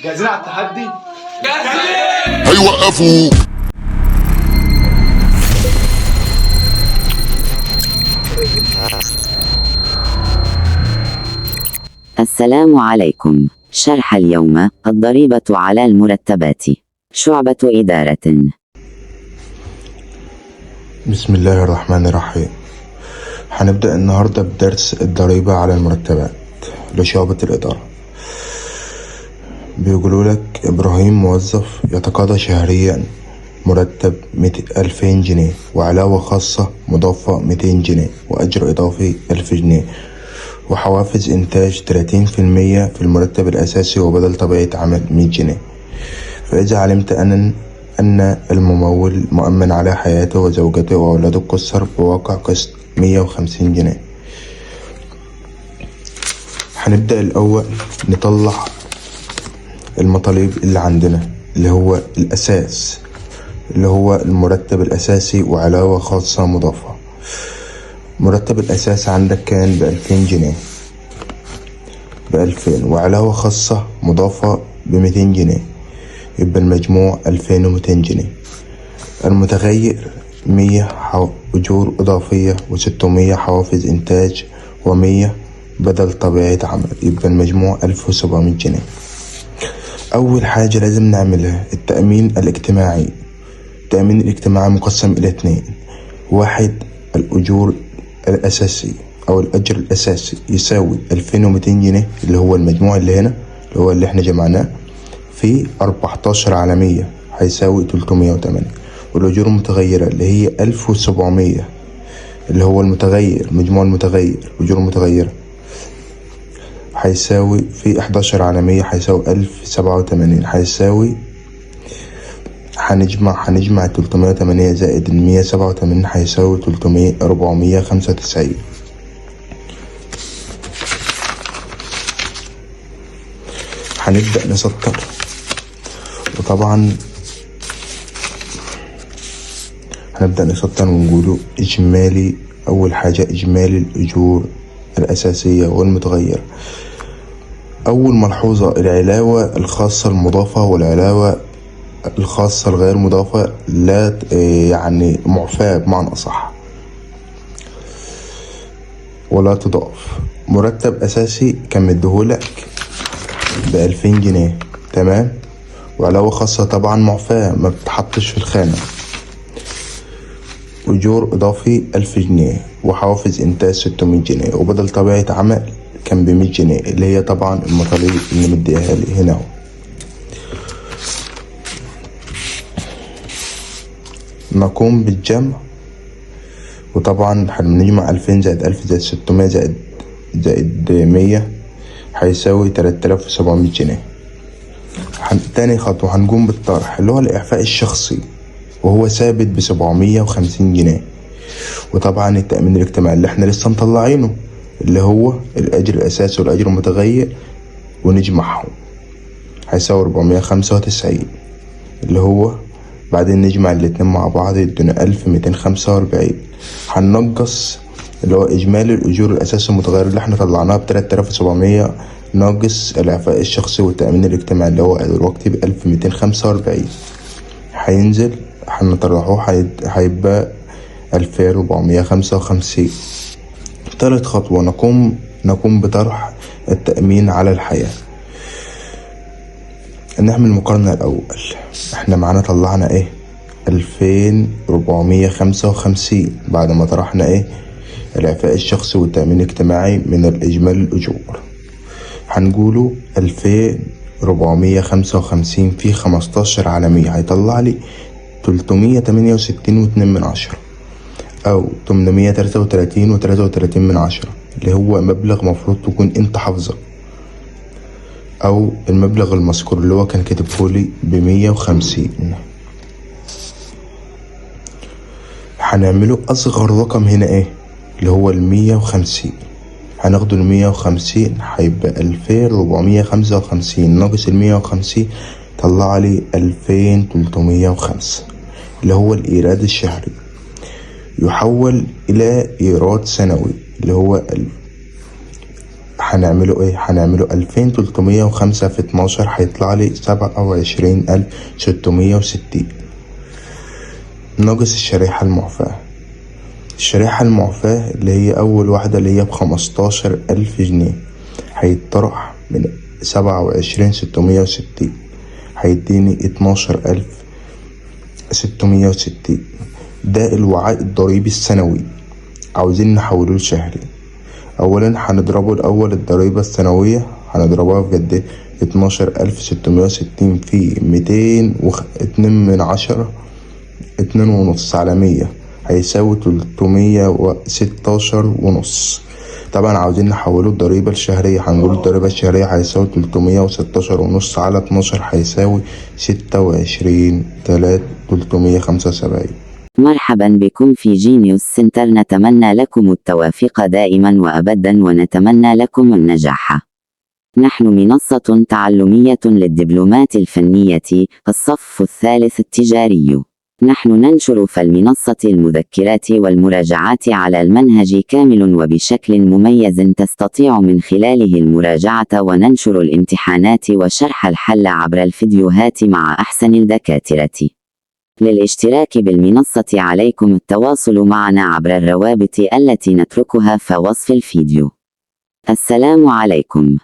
جاهزين على التحدي؟ هيوقفوا. السلام عليكم. شرح اليوم: الضريبة على المرتبات، شعبة إدارة. بسم الله الرحمن الرحيم. هنبدأ النهاردة بدرس الضريبة على المرتبات لشعبة الإدارة. بيقولوا لك إبراهيم موظف يتقاضى شهريا مرتب 2000 جنيه وعلاوة خاصة مضافة 200 جنيه وأجر إضافي 1000 جنيه وحوافز إنتاج 30% في المرتب الأساسي وبدل طبيعة عمل 100 جنيه. فإذا علمت أن الممول مؤمن على حياته وزوجته وأولاده بقسط بواقع قسط 150 جنيه. هنبدأ الأول نطلع المطالب اللي عندنا، اللي هو الأساس، اللي هو المرتب الأساسي وعلاوة خاصة مضافة. مرتب الأساس عندك كان ب2000 جنيه، ب2000 وعلاوة خاصة مضافة ب200 جنيه، يبقى المجموع 2200 جنيه. المتغير 100 أجور إضافية و600 حوافز إنتاج و100 بدل طبيعة عمل، يبقى المجموع 1700 جنيه. أول حاجة لازم نعملها التأمين الاجتماعي. التأمين الاجتماعي مقسم إلى 2: واحد الأجور الأساسي أو الأجر الأساسي يساوي 2200 جنيه اللي هو المجموع اللي هنا اللي هو اللي احنا جمعناه في 14 على 100 هيساوي 308. والأجور المتغيرة اللي هي 1700 اللي هو المتغير، مجموع المتغير أجور متغيرة هيساوي في 11 على 100 هيساوي 1087 هيساوي هنجمع 308 زائد 187 هيساوي 495. هنبدأ نسطر، وطبعا هنبدأ نسطر ونقوله إجمالي. أول حاجة إجمالي الأجور الأساسية والمتغيرة. أول ملحوظة العلاوة الخاصة المضافة والعلاوة الخاصة الغير مضافة لا يعني معفاة بمعنى أصح ولا تضاف. مرتب أساسي كان مديهولك ب2000 جنيه، تمام، وعلاوة خاصة طبعا معفاة ما بتحطش في الخانة. أجور إضافي 1000 جنيه وحوافز إنتاج 600 جنيه وبدل طبيعة عمل كان ب100 جنيه اللي هي طبعا المطالب اللي مديها لي هنا. نقوم بالجمع، وطبعا هنجمع 2000 زائد 1000 زائد 600 زائد 100 هيساوي 3700 جنيه. تاني خطوة هنقوم بالطرح اللي هو الإعفاء الشخصي وهو ثابت ب750 جنيه. وطبعا التأمين الاجتماعي اللي احنا لسه مطلعينه اللي هو الأجر الأساسي والأجر المتغير ونجمعهم هيساوي 495 اللي هو بعدين نجمع الاتنين مع بعض يدونا 1245. هننقص اللي هو إجمالي الأجور الأساسي المتغير اللي احنا طلعناها ب3700 ناقص الإعفاء الشخصي والتأمين الاجتماعي اللي هو دلوقتي ب1245 هينزل هنطرحوه هيبقى 2455. تالت خطوة نقوم بطرح التأمين على الحياة. نعمل مقارنة الأول. احنا معانا طلعنا ايه 2455 بعد ما طرحنا ايه الإعفاء الشخصي والتأمين الاجتماعي من الإجمال الأجور. هنقوله 2455 في 15 على 100 هيطلع لي 368.2 أو 833.33 اللي هو مبلغ مفروض تكون انت حافظه، أو المبلغ المذكور اللي هو كان كاتبهولي ب150. هنعمله أصغر رقم هنا ايه اللي هو 150. هناخده 150 هيبقى 2455 ناقص 150 طلع لي 2305 اللي هو الإيراد الشهري. يحول إلى إيراد سنوي اللي هو هنعمله ايه؟ هنعمله 2305 في 12 هيطلع لي 27660. ناقص الشريحة المعفاة. الشريحة المعفاة اللي هي أول واحدة اللي هي ب15000 جنيه هيتطرح من 27660 هيديني 12660. ده الوعاء الضريبي السنوي، عاوزين نحوله لشهري. أولا هنضربه الأول الضريبة السنوية هنضربها في قد 12660 في 202 2.5 على 100 هيساوي 316.5. طبعا عاوزين نحوله الضريبة الشهرية، هنقول الضريبة الشهرية هيساوي 316.5 على 12 هيساوي 26,375. مرحبا بكم في جينيوس سنتر، نتمنى لكم التوافق دائما وأبدا ونتمنى لكم النجاح. نحن منصة تعلمية للدبلومات الفنية الصف الثالث التجاري. نحن ننشر في المنصة المذكرات والمراجعات على المنهج كامل وبشكل مميز تستطيع من خلاله المراجعة، وننشر الامتحانات وشرح الحل عبر الفيديوهات مع أحسن الدكاترة. للاشتراك بالمنصة عليكم التواصل معنا عبر الروابط التي نتركها في وصف الفيديو. السلام عليكم.